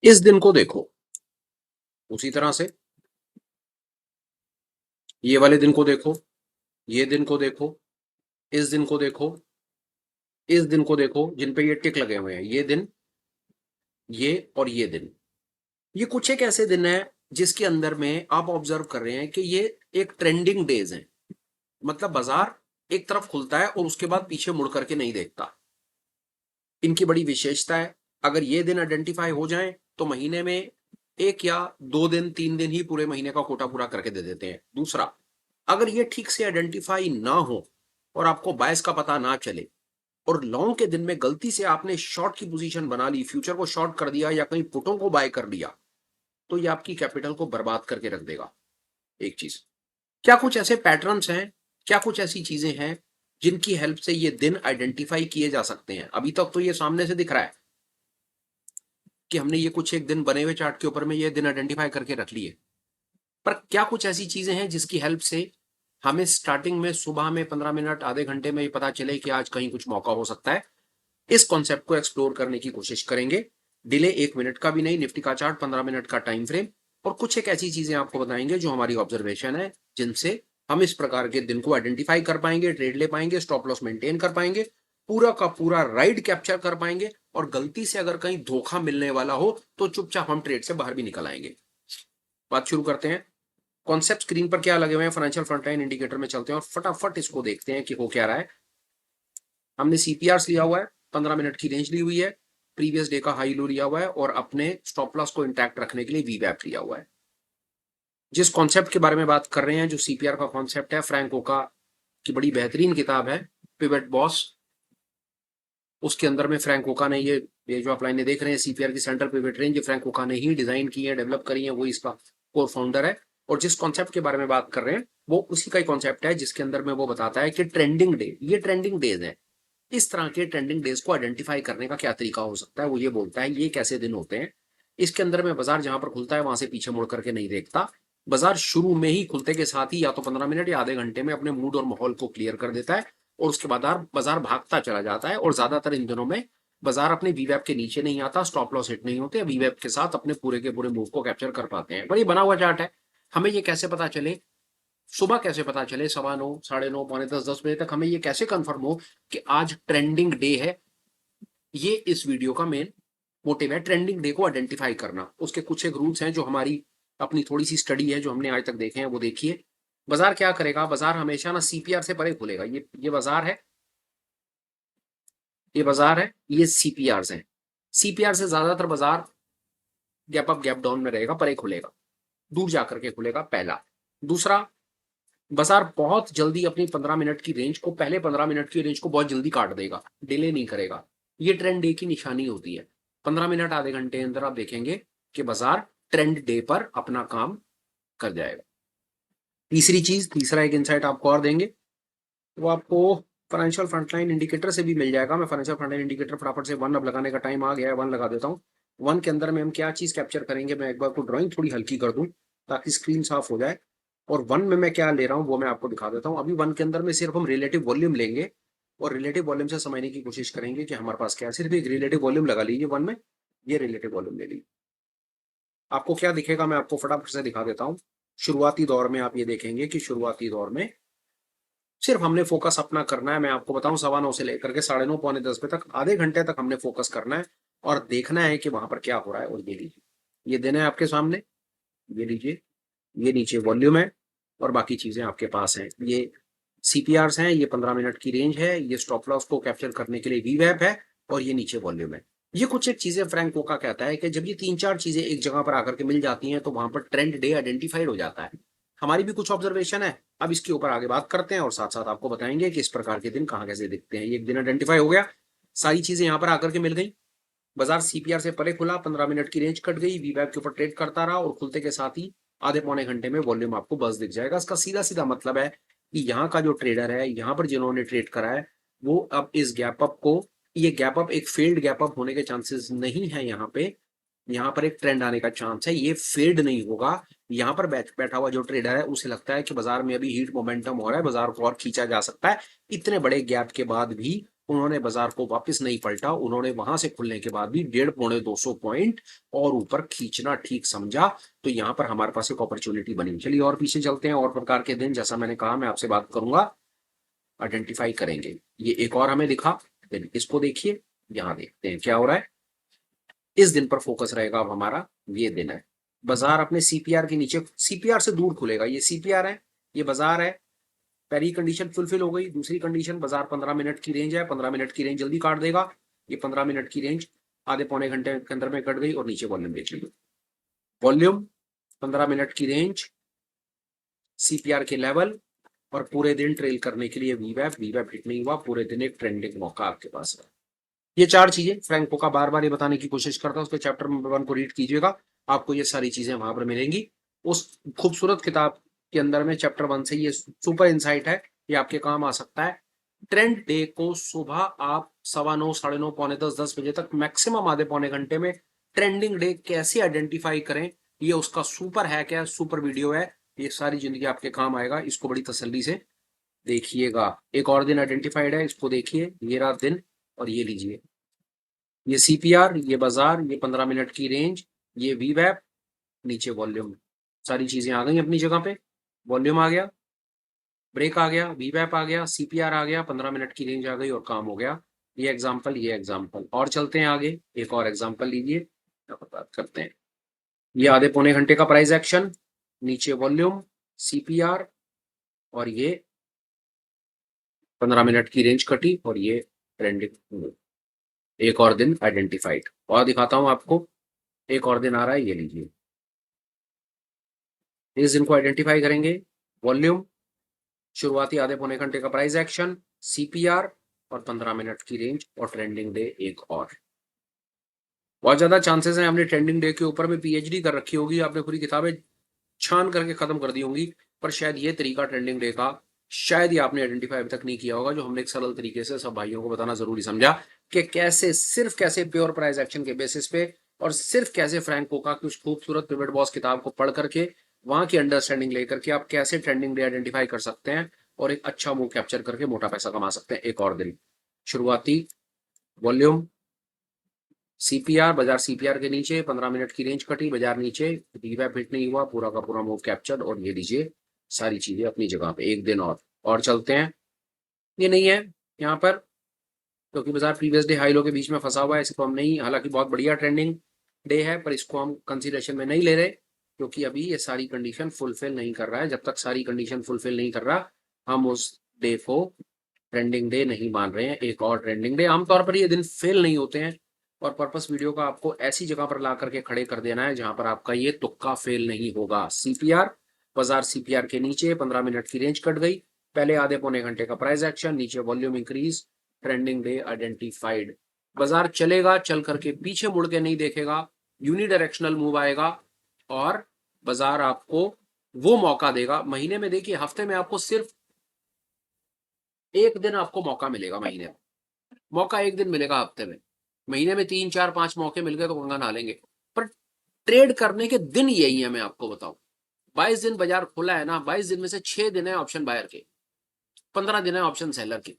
इस दिन को देखो, उसी तरह से ये वाले दिन को देखो, ये दिन को देखो, इस दिन को देखो, इस दिन को देखो, जिन पे ये टिक लगे हुए हैं, ये दिन, ये और ये दिन। ये कुछ एक ऐसे दिन है जिसके अंदर में आप ऑब्जर्व कर रहे हैं कि ये एक ट्रेंडिंग डेज है। मतलब बाजार एक तरफ खुलता है और उसके बाद पीछे मुड़ करके नहीं देखता। इनकी बड़ी विशेषता है, अगर ये दिन आइडेंटिफाई हो जाएं तो महीने में एक या 2 दिन 3 दिन ही पूरे महीने का कोटा पूरा करके दे देते हैं। दूसरा, अगर ये ठीक से आइडेंटिफाई ना हो और आपको बायस का पता ना चले और लॉन्ग के दिन में गलती से आपने शॉर्ट की पोजीशन बना ली, फ्यूचर को शॉर्ट कर दिया या कहीं पुटों को बाय कर दिया, तो ये आपकी कैपिटल को बर्बाद करके रख देगा। एक चीज, क्या कुछ ऐसे पैटर्न्स हैं, क्या कुछ ऐसी चीजें हैं जिनकी हेल्प से ये दिन आइडेंटिफाई किए जा सकते हैं? अभी तक तो ये सामने से दिख रहा है कि हमने ये कुछ एक दिन बने हुए चार्ट के ऊपर में ये दिन आइडेंटिफाई करके रख लिए, पर क्या कुछ ऐसी चीजें हैं जिसकी हेल्प से हमें स्टार्टिंग में सुबह में 15 मिनट आधे घंटे में ये पता चले कि आज कहीं कुछ मौका हो सकता है? इस कॉन्सेप्ट को एक्सप्लोर करने की कोशिश करेंगे। डिले 1 मिनट का भी नहीं, निफ्टी का चार्ट 15 मिनट का टाइम फ्रेम, और कुछ एक ऐसी चीजें आपको बताएंगे जो हमारी ऑब्जर्वेशन है, जिनसे हम इस प्रकार के दिन को आइडेंटिफाई कर पाएंगे, ट्रेड ले पाएंगे, स्टॉप लॉस मेंटेन कर पाएंगे, पूरा का पूरा राइड कैप्चर कर पाएंगे, और गलती से अगर कहीं धोखा मिलने वाला हो तो चुपचाप हम ट्रेड से बाहर भी निकल आएंगे। बात शुरू करते हैं। कॉन्सेप्ट स्क्रीन पर क्या लगे हुए हैं, फाइनेंशियल फ्रंटलाइन इंडिकेटर में चलते हैं और फटाफट इसको देखते हैं कि हो क्या रहा है। हमने सीपीआर लिया हुआ है, 15 मिनट की रेंज ली हुई है, प्रीवियस डे का हाई लो लिया हुआ है और अपने स्टॉप लॉस को इंटैक्ट रखने के लिए वीवैप लिया हुआ है। जिस कॉन्सेप्ट के बारे में बात कर रहे हैं, जो सीपीआर का कॉन्सेप्ट है, फ्रैंक ओका की बड़ी बेहतरीन किताब है पिवट बॉस, उसके अंदर में फ्रैंक ओका ने ये जो आप लाइनें देख रहे हैं सीपीआर की सेंट्रल पिवट रेंज, फ्रैंक ओका ने ही डिजाइन की है, डेवलप करी है, वो इसका कोर फाउंडर है। और जिस कॉन्सेप्ट के बारे में बात कर रहे हैं वो उसी का ही कॉन्सेप्ट है, जिसके अंदर में वो बताता है कि ट्रेंडिंग डे, ये ट्रेंडिंग डेज है, इस तरह के ट्रेंडिंग डेज को आइडेंटिफाई करने का क्या तरीका हो सकता है। वो ये बोलता है ये कैसे दिन होते हैं। इसके अंदर में बाजार जहां पर खुलता है वहां से पीछे मुड़ करके नहीं देखता। बाजार शुरू में ही खुलते के साथ ही या तो 15 मिनट या आधे घंटे में अपने मूड और माहौल को क्लियर कर देता है और उसके बाद बाजार भागता चला जाता है। और ज्यादातर इन दिनों में बाजार अपने वीवैप के नीचे नहीं आता, स्टॉप लॉस हिट नहीं होते, वीवैप के साथ अपने पूरे के पूरे मूव को कैप्चर कर पाते हैं। पर ये बना हुआ चार्ट है, हमें ये कैसे पता चले, सुबह कैसे पता चले 9:15 9:30 9:45 10 बजे तक हमें ये कैसे कंफर्म हो कि आज ट्रेंडिंग डे है? ये इस वीडियो का मेन मोटिव है, ट्रेंडिंग डे को आइडेंटिफाई करना। उसके कुछ एक रूल्स हैं जो हमारी अपनी थोड़ी सी स्टडी है, जो हमने आज तक देखे हैं, वो देखिए। बाजार क्या करेगा, बाजार हमेशा ना सीपीआर से परे खुलेगा। ये बाजार है, ये बाजार है, ये सीपीआर है। सीपीआर से ज्यादातर बाजार गैप अप गैप डाउन में रहेगा, परे खुलेगा, दूर जाकर के खुलेगा, पहला। दूसरा, बाजार बहुत जल्दी अपनी 15 मिनट की रेंज को, पहले 15 मिनट की रेंज को बहुत जल्दी काट देगा, डिले नहीं करेगा। ये ट्रेंड डे की निशानी होती है। 15 मिनट आधे घंटे के अंदर आप देखेंगे कि बाजार ट्रेंड डे पर अपना काम कर जाएगा। तीसरी चीज, तीसरा एक इंसाइट आपको और देंगे, वो आपको फाइनेंशियल फ्रंटलाइन इंडिकेटर से भी मिल जाएगा। मैं फाइनेंशियल फ्रंटलाइन इंडिकेटर फटाफट से 1 अब लगाने का टाइम आ गया है, 1 लगा देता हूँ। 1 के अंदर में हम क्या चीज कैप्चर करेंगे, मैं एक बार को ड्राइंग थोड़ी हल्की कर दूं ताकि स्क्रीन साफ हो जाए। और 1 में मैं क्या ले रहा हूँ वो मैं आपको दिखा देता हूँ। अभी 1 के अंदर में सिर्फ हम रिलेटिव वॉल्यूम लेंगे और रिलेटिव वॉल्यूम से समझने की कोशिश करेंगे कि हमारे पास क्या है। सिर्फ एक रिलेटिव वॉल्यूम लगा लीजिए 1 में, ये रिलेटिव वॉल्यूम ले लीजिए। आपको क्या दिखेगा मैं आपको फटाफट से दिखा देता हूँ। शुरुआती दौर में आप ये देखेंगे कि शुरुआती दौर में सिर्फ हमने फोकस अपना करना है, मैं आपको बताऊं 9:15 से लेकर के 9:30 पौने 10 बजे तक, आधे घंटे तक हमने फोकस करना है और देखना है कि वहां पर क्या हो रहा है। और ये लीजिए, ये दिन है आपके सामने, ये लीजिए, ये नीचे वॉल्यूम है और बाकी चीजें आपके पास हैं। ये सीपीआर हैं, ये 15 मिनट की रेंज है, ये स्टॉप लॉस को कैप्चर करने के लिए वीवैप है और ये नीचे वॉल्यूम है। ये कुछ एक चीजें फ्रैंक कोका कहता है कि जब ये 3-4 चीजें एक जगह पर आकर के मिल जाती हैं तो वहां पर ट्रेंड डे आइडेंटिफाइड हो जाता है। हमारी भी कुछ ऑब्जर्वेशन है, अब इसके ऊपर आगे बात करते हैं और साथ साथ आपको बताएंगे कि इस प्रकार के दिन कहाँ कैसे दिखते हैं। ये एक दिन आइडेंटिफाई हो गया, सारी चीजें यहाँ पर आकर के मिल गई, बाजार सीपीआर से परे खुला, 15 मिनट की रेंज कट गई, वीवैप के ऊपर ट्रेड करता रहा और खुलते के साथ ही आधे पौने घंटे में वॉल्यूम आपको बस दिख जाएगा। इसका सीधा सीधा मतलब है कि यहाँ का जो ट्रेडर है, यहाँ पर जिन्होंने ट्रेड करा है, वो अब इस गैप अप को, ये गैप अप एक फेल्ड गैप अप होने के चांसेस नहीं है। यहाँ पर एक ट्रेंड आने का चांस है, ये फेड नहीं होगा। यहाँ पर बैठा हुआ जो ट्रेडर है उसे लगता है कि बाजार में अभी हीट मोमेंटम हो रहा है, बाजार को और खींचा जा सकता है। इतने बड़े गैप के बाद भी उन्होंने बाजार को वापस नहीं पलटा, उन्होंने वहां से खुलने के बाद भी 150-200 पॉइंट और ऊपर खींचना ठीक समझा, तो यहां पर हमारे पास एक अपॉर्चुनिटी बनी। चलिए और पीछे चलते हैं, और प्रकार के दिन, जैसा मैंने कहा मैं आपसे बात करूंगा, आइडेंटिफाई करेंगे। ये एक और हमें दिखा दिन, इसको देखिए, यहां देखते हैं क्या हो रहा है। इस दिन पर फोकस रहेगा अब हमारा। ये दिन है, बाजार अपने सीपीआर के नीचे, सीपीआर से दूर खुलेगा। ये सीपीआर है, ये बाजार है। पहली कंडीशन फुलफिल हो गई। दूसरी कंडीशन, बाजार 15 मिनट की रेंज है, 15 मिनट की रेंज जल्दी काट देगा। ये 15 मिनट की रेंज आधे पौने घंटे के अंदर में कट गई और नीचे वॉल्यूम देख लीजिए। वॉल्यूम 15 मिनट की रेंज, सीपीआर के लेवल, और पूरे दिन ट्रेल करने के लिए वीवैप हिट नहीं हुआ, पूरे दिन एक ट्रेंडिंग मौका आपके पास है। ये चार चीजें फ्रैंको का बार बार ये बताने की कोशिश करता है, उसके चैप्टर नंबर 1 को रीड कीजिएगा, आपको ये सारी चीजें वहां पर मिलेंगी। उस खूबसूरत किताब के अंदर में चैप्टर 1 से ये सुपर इंसाइट है, ये आपके काम आ सकता है। ट्रेंड डे को सुबह आप 9:15, 9:30, पौने 10, 10 बजे तक, मैक्सिमम आधे पौने घंटे में ट्रेंडिंग डे कैसे आइडेंटिफाई करें, ये उसका सुपर हैक है, सुपर वीडियो है। ये सारी जिंदगी आपके काम आएगा, इसको बड़ी तसल्ली से देखिएगा। एक और दिन आइडेंटिफाइड है, इसको देखिए, ये रात दिन, और ये लीजिए, ये सीपीआर, ये बाजार, ये 15 मिनट की रेंज, ये वीवैप, नीचे वॉल्यूम, सारी चीजें आ गई अपनी जगह पे। वॉल्यूम आ गया, ब्रेक आ गया, वीवैप आ गया, सीपीआर आ गया, 15 मिनट की रेंज आ गई और काम हो गया। ये एग्जांपल, ये एग्जांपल, और चलते हैं आगे, एक और एग्जांपल लीजिए, बात करते हैं। ये आधे पौने घंटे का प्राइस एक्शन, नीचे वॉल्यूम, सीपीआर, और ये 15 मिनट की रेंज कटी, और ये ट्रेंडिंग। एक और दिन आइडेंटिफाइड, और दिखाता हूं आपको, एक और दिन आ रहा है, ये लीजिए। इस दिन को आइडेंटिफाई करेंगे, वॉल्यूम, शुरुआती आधे पौने घंटे का प्राइस एक्शन, सीपीआर, और 15 मिनट की रेंज, और ट्रेंडिंग डे एक और। बहुत ज्यादा चांसेस हैं आपने ट्रेंडिंग डे के ऊपर में पीएचडी कर रखी होगी, आपने पूरी किताबें छान करके खत्म कर दी होंगी, पर शायद ये तरीका ट्रेंडिंग डे का शायद ही आपने आइडेंटिफाई अभी तक नहीं किया होगा, जो हमने एक सरल तरीके से सब भाइयों को बताना जरूरी समझा, कि कैसे, सिर्फ कैसे प्योर प्राइस एक्शन के बेसिस पे, और सिर्फ कैसे फ्रैंको का कुछ खूबसूरत पिवट बॉस किताब को पढ़ करके, वहां की अंडरस्टैंडिंग लेकर के आप कैसे ट्रेंडिंग डे आइडेंटिफाई कर सकते हैं और एक अच्छा मूव कैप्चर करके मोटा पैसा कमा सकते हैं। एक और दिन, शुरुआती वॉल्यूम, सीपीआर, बाजार सीपीआर के नीचे, 15 मिनट की रेंज कटी, बाजार नीचे, वीवैप हिट नहीं हुआ, पूरा का पूरा मूव कैप्चर, और ये लीजिए सारी चीजें अपनी जगह पे। एक दिन और चलते हैं। ये नहीं है यहाँ पर, क्योंकि बाजार प्रीवियस डे हाई लो के बीच में फंसा हुआ है, इसको हम नहीं, हालांकि बहुत बढ़िया ट्रेंडिंग डे है, पर इसको हम कंसिडरेशन में नहीं ले रहे, क्योंकि अभी ये सारी कंडीशन फुलफिल नहीं कर रहा है। जब तक सारी कंडीशन फुलफिल नहीं कर रहा, हम उस डे को ट्रेंडिंग डे नहीं मान रहे हैं। एक और ट्रेंडिंग डे, आमतौर पर ये दिन फेल नहीं होते हैं, और पर्पस वीडियो का आपको ऐसी जगह पर ला करके खड़े कर देना है जहां पर आपका ये तुक्का फेल नहीं होगा। सीपीआर, बाजार सीपीआर के नीचे, 15 मिनट की रेंज कट गई, पहले आधे पौने घंटे का प्राइस एक्शन, नीचे volume increase, trending day identified. बाजार चलेगा, चल करके पीछे मुड़ के नहीं देखेगा, यूनिडायरेक्शनल मूव आएगा, और बाजार आपको वो मौका देगा। महीने में देखिए, हफ्ते में आपको सिर्फ एक दिन आपको मौका मिलेगा, महीने में मौका एक दिन मिलेगा हफ्ते में। महीने में 3, 4, 5 मौके मिल गए तो गंगा नहा लेंगे, पर ट्रेड करने के दिन यही है। मैं आपको बताऊं, 22 दिन बाजार खुला है ना, 22 दिन में से 6 दिन है ऑप्शन बायर के, 15 दिन है ऑप्शन सेलर के,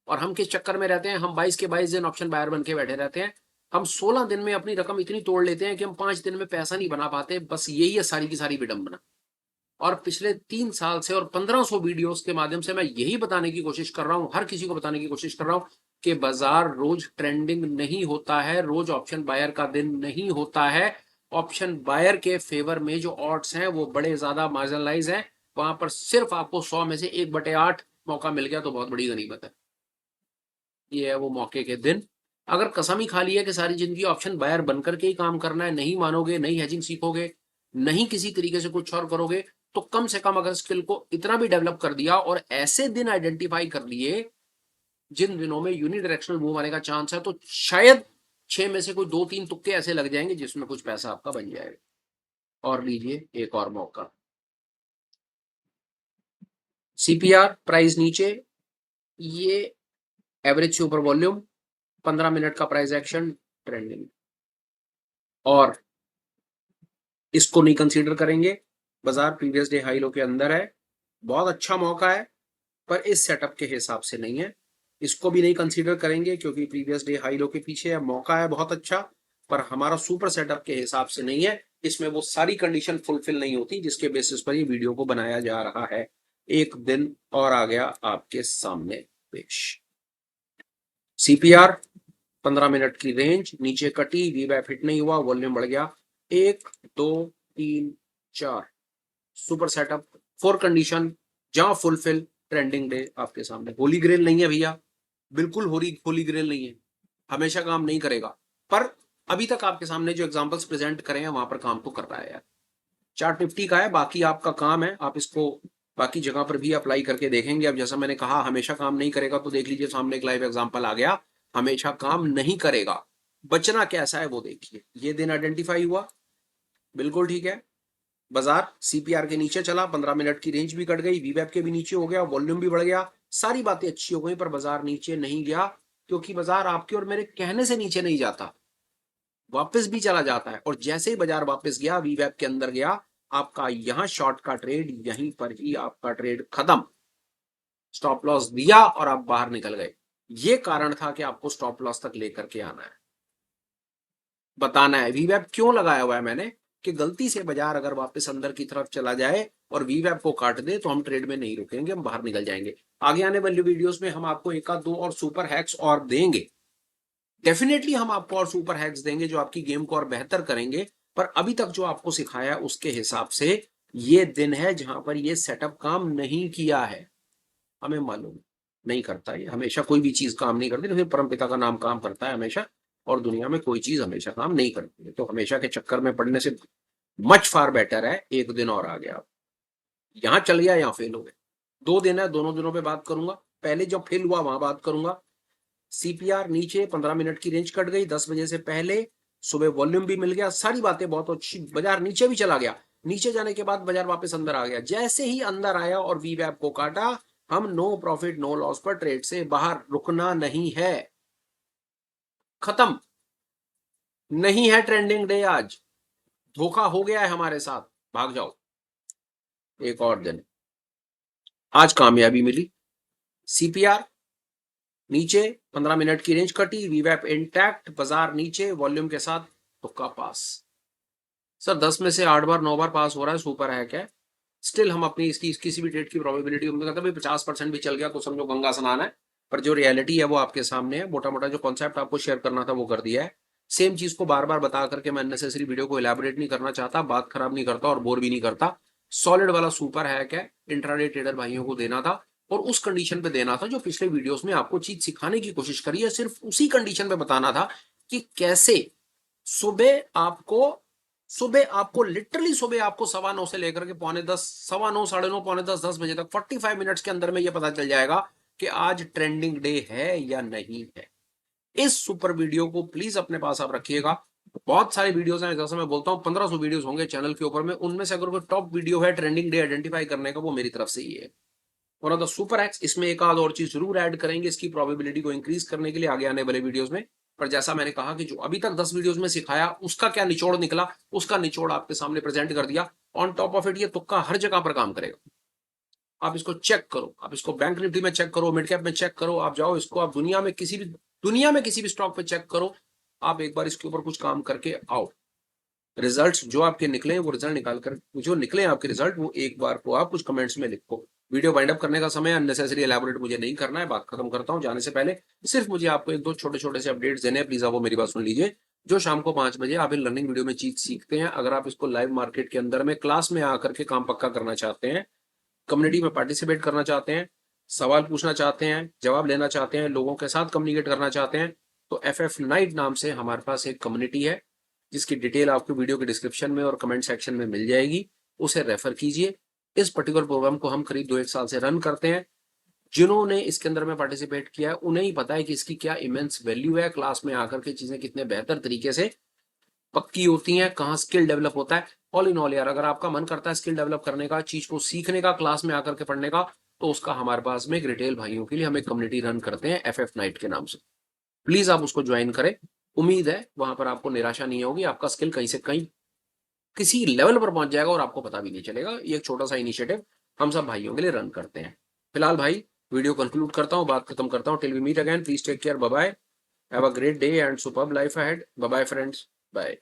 और हम किस चक्कर में रहते हैं, हम 22 के 22 दिन ऑप्शन बायर बन के बैठे रहते हैं। हम 16 दिन में अपनी रकम इतनी तोड़ लेते हैं कि हम 5 दिन में पैसा नहीं बना पाते। बस यही है सारी की सारी विडंबना। और पिछले 3 साल से और 1500 वीडियोस के माध्यम से मैं यही बताने की कोशिश कर रहा हूं, हर किसी को बताने की कोशिश कर रहा हूं, कि बाजार रोज ट्रेंडिंग नहीं होता है, रोज ऑप्शन बायर का दिन नहीं होता है। ऑप्शन बायर के फेवर में जो ऑड्स हैं वो बड़े ज्यादा मार्जिनलाइज हैं, वहां पर सिर्फ आपको 100 में से 1/8 मौका मिल गया तो बहुत बड़ी गनीमत है। ये है वो मौके के दिन। अगर कसम ही खा ली है कि सारी जिंदगी ऑप्शन बायर बनकर के ही काम करना है, नहीं मानोगे, नहीं हेजिंग सीखोगे, नहीं किसी तरीके से कुछ और करोगे, तो कम से कम अगर स्किल को इतना भी डेवलप कर दिया और ऐसे दिन आइडेंटिफाई कर लिए जिन दिनों में यूनिडायरेक्शनल मूव आने का चांस है, तो शायद 6 में से कोई 2-3 तुक्के ऐसे लग जाएंगे जिसमें कुछ पैसा आपका बन जाएगा। और लीजिए एक और मौका, सीपीआर प्राइस नीचे, ये एवरेज से ऊपर वॉल्यूम, 15 मिनट का प्राइस एक्शन, ट्रेंडिंग, और इसको नहीं कंसीडर करेंगे। बाजार प्रीवियस डे हाई लो के अंदर है, बहुत अच्छा मौका है, पर इस सेटअप के हिसाब से नहीं है। इसको भी नहीं कंसीडर करेंगे क्योंकि प्रीवियस डे हाई लो के पीछे है, मौका है बहुत अच्छा, पर हमारा सुपर सेटअप के हिसाब से नहीं है, इसमें वो सारी कंडीशन फुलफिल नहीं होती जिसके बेसिस पर ये वीडियो को बनाया जा रहा है। एक दिन और आ गया आपके सामने पेश। सीपीआर 15 मिनट की रेंज नीचे कटी, वीवैप हिट नहीं हुआ, वॉल्यूम बढ़ गया 1 2 3 4, सुपर सेटअप 4 कंडीशन जहां फुलफिल, ट्रेंडिंग डे आपके सामने। होली ग्रेल नहीं है भैया, बिल्कुल होली ग्रेल नहीं है, हमेशा काम नहीं करेगा, पर अभी तक आपके सामने जो एग्जांपल्स प्रेजेंट करें हैं वहां पर काम तो कर रहा है यार। चार्ट निफ्टी का है, बाकी आपका काम है, आप इसको बाकी जगह पर भी अप्लाई करके देखेंगे। अब जैसा मैंने कहा हमेशा काम नहीं करेगा, तो देख लीजिए सामने एक लाइव एग्जांपल आ गया, हमेशा काम नहीं करेगा, बचना कैसा है वो देखिए। ये दिन आइडेंटिफाई हुआ, बिल्कुल ठीक है, बाजार सीपीआर के नीचे चला, 15 मिनट की रेंज भी कट गई, वीवैप के भी नीचे हो गया, वॉल्यूम भी बढ़ गया, सारी बातें अच्छी हो गई, पर बाजार नीचे नहीं गया, क्योंकि बाजार आपके और मेरे कहने से नीचे नहीं जाता, वापस भी चला जाता है। और जैसे ही बाजार वापस गया, वीवैप के अंदर गया, आपका यहां शॉर्ट का ट्रेड, यहीं पर ही आपका ट्रेड खत्म, स्टॉप लॉस दिया और आप बाहर निकल गए। ये कारण था कि आपको स्टॉप लॉस तक लेकर के आना है, बताना है वीवैप क्यों लगाया हुआ है मैंने, कि गलती से बाजार अगर वापस अंदर की तरफ चला जाए और वीवैप को काट दे तो हम ट्रेड में नहीं रुकेंगे, हम बाहर निकल जाएंगे। आगे आने वाली वीडियोस में हम आपको एक आध दो और सुपर हैक्स और देंगे, डेफिनेटली हम आपको और सुपर हैक्स देंगे जो आपकी गेम को और बेहतर करेंगे। पर अभी तक जो आपको सिखाया उसके हिसाब से ये दिन है जहां पर ये सेटअप काम नहीं किया है, हमें मालूम नहीं करता, ये हमेशा कोई भी चीज काम नहीं करती, तो फिर परमपिता का नाम काम करता है हमेशा, और दुनिया में कोई चीज हमेशा काम नहीं करती है। तो हमेशा के चक्कर में पड़ने से मच फार बेटर है एक दिन और आ गया, यहां चल गया यहां फेल हो गए। 2 दिन है, दोनों दिनों पे बात करूंगा, पहले जब फेल हुआ वहां बात करूंगा। सीपीआर नीचे 15 मिनट की रेंज कट गई 10 बजे से पहले, सुबह वॉल्यूम भी मिल गया, सारी बातें बहुत अच्छी, बाजार नीचे भी चला गया, नीचे जाने के बाद बाजार वापस अंदर आ गया, जैसे ही अंदर आया और वीवैप को काटा, हम नो प्रॉफिट नो लॉस पर ट्रेड से बाहर, रुकना नहीं है, खत्म, नहीं है ट्रेंडिंग डे आज, धोखा हो गया है हमारे साथ, भाग जाओ। एक और दिन, आज कामयाबी मिली, सीपीआर नीचे 15 मिनट की रेंज कटी, वीवैप इंटैक्ट, बाजार नीचे, वॉल्यूम के साथ तुक्का पास। सर 10 में से 8 बार 9 बार पास हो रहा है, सुपर है क्या? स्टिल हम अपनी इसकी किसी भी ट्रेड की प्रोबेबिलिटी हम कहते हैं 50% भी चल गया तो समझो गंगा स्नान है, पर जो रियलिटी है वो आपके सामने है, मोटा मोटा जो कॉन्सेप्ट आपको शेयर करना था वो कर दिया है। सेम चीज को बार बार बता करके मैं अननेसेसरी वीडियो को इलेबोरेट नहीं करना चाहता, बात खराब नहीं करता और बोर भी नहीं करता। सॉलिड वाला सुपर हैक है, इंट्राडे ट्रेडर भाइयों को देना था और उस कंडीशन पे देना था जो पिछले वीडियोस में आपको चीज सिखाने की कोशिश करी है, सिर्फ उसी कंडीशन पे बताना था कि कैसे सुबह आपको लिटरली सुबह आपको 9:15 से लेकर के 9:45, 9:15, 9:30, 9:45, 10 बजे तक 45 मिनट्स के अंदर में यह पता चल जाएगा कि आज ट्रेंडिंग डे है या नहीं है। इस सुपर वीडियो को प्लीज अपने पास आप रखिएगा। बहुत सारे वीडियोस हैं, जैसा मैं बोलता हूं 1500 वीडियोस होंगे चैनल के ऊपर में, उनमें से अगर कोई टॉप वीडियो है ट्रेंडिंग डे आइडेंटिफाई करने का, वो मेरी तरफ से ही है। One of the super hacks, इसमें एक आध और चीज जरूर ऐड करेंगे इसकी प्रोबेबिलिटी को इंक्रीज करने के लिए आगे आने वाले वीडियोस में। पर जैसा मैंने कहा कि जो अभी तक 10 वीडियोस में सिखाया उसका क्या निचोड़ निकला, उसका निचोड़ आपके सामने प्रेजेंट कर दिया। ऑन टॉप ऑफ इट ये तुक्का हर जगह पर काम करेगा, आप इसको चेक करो, आप इसको बैंक निफ्टी में चेक करो, मिड कैप में चेक करो, आप जाओ इसको आप दुनिया में किसी भी स्टॉक पे चेक करो, आप एक बार इसके ऊपर कुछ काम करके आओ, रिजल्ट्स जो आपके निकले वो रिजल्ट निकाल कर, जो निकले आपके रिजल्ट वो एक बार को आप कुछ कमेंट्स में लिखो। वीडियो वाइंड अप करने का समय, अननेसेसरी एलैबोरेट मुझे नहीं करना है, बात खत्म करता हूं जाने से पहले। सिर्फ मुझे आपको एक दो छोटे छोटे से अपडेट्स देने हैं, प्लीज आप वो मेरी बात सुन लीजिए। जो शाम को 5 बजे आप इन लर्निंग वीडियो में चीज सीखते हैं, अगर आप इसको लाइव मार्केट के अंदर में क्लास में आकर के काम पक्का करना चाहते हैं, कम्युनिटी में पार्टिसिपेट करना चाहते हैं, सवाल पूछना चाहते हैं, जवाब लेना चाहते हैं, लोगों के साथ कम्युनिकेट करना चाहते हैं, तो FF नाइट नाम से हमारे पास एक कम्युनिटी है जिसकी डिटेल आपको वीडियो के डिस्क्रिप्शन में और कमेंट सेक्शन में मिल जाएगी, उसे रेफर कीजिए। इस पर्टिकुलर प्रोग्राम को हम करीब 2-1 साल से रन करते हैं, जिन्होंने इसके अंदर में पार्टिसिपेट किया है उन्हें ही पता है कि इसकी क्या इमेंस वैल्यू है, क्लास में आकर के चीजें कितने बेहतर तरीके से पक्की होती हैं, कहाँ स्किल डेवलप होता है। ऑल इन ऑल यार, अगर आपका मन करता है स्किल डेवलप करने का, चीज को सीखने का, क्लास में आकर के पढ़ने का, तो उसका हमारे पास में एक रिटेल भाइयों के लिए हम एक कम्युनिटी रन करते हैं FF नाइट के नाम से, प्लीज आप उसको ज्वाइन करें। उम्मीद है वहां पर आपको निराशा नहीं होगी, आपका स्किल कहीं से कहीं किसी लेवल पर पहुंच जाएगा और आपको पता भी नहीं चलेगा। ये एक छोटा सा इनिशिएटिव हम सब भाइयों के लिए रन करते हैं। फिलहाल भाई वीडियो कंक्लूड करता हूँ, बात खत्म करता हूँ। Till we meet again, please take care, bye bye, have a great day and superb life ahead. Bye bye friends, bye.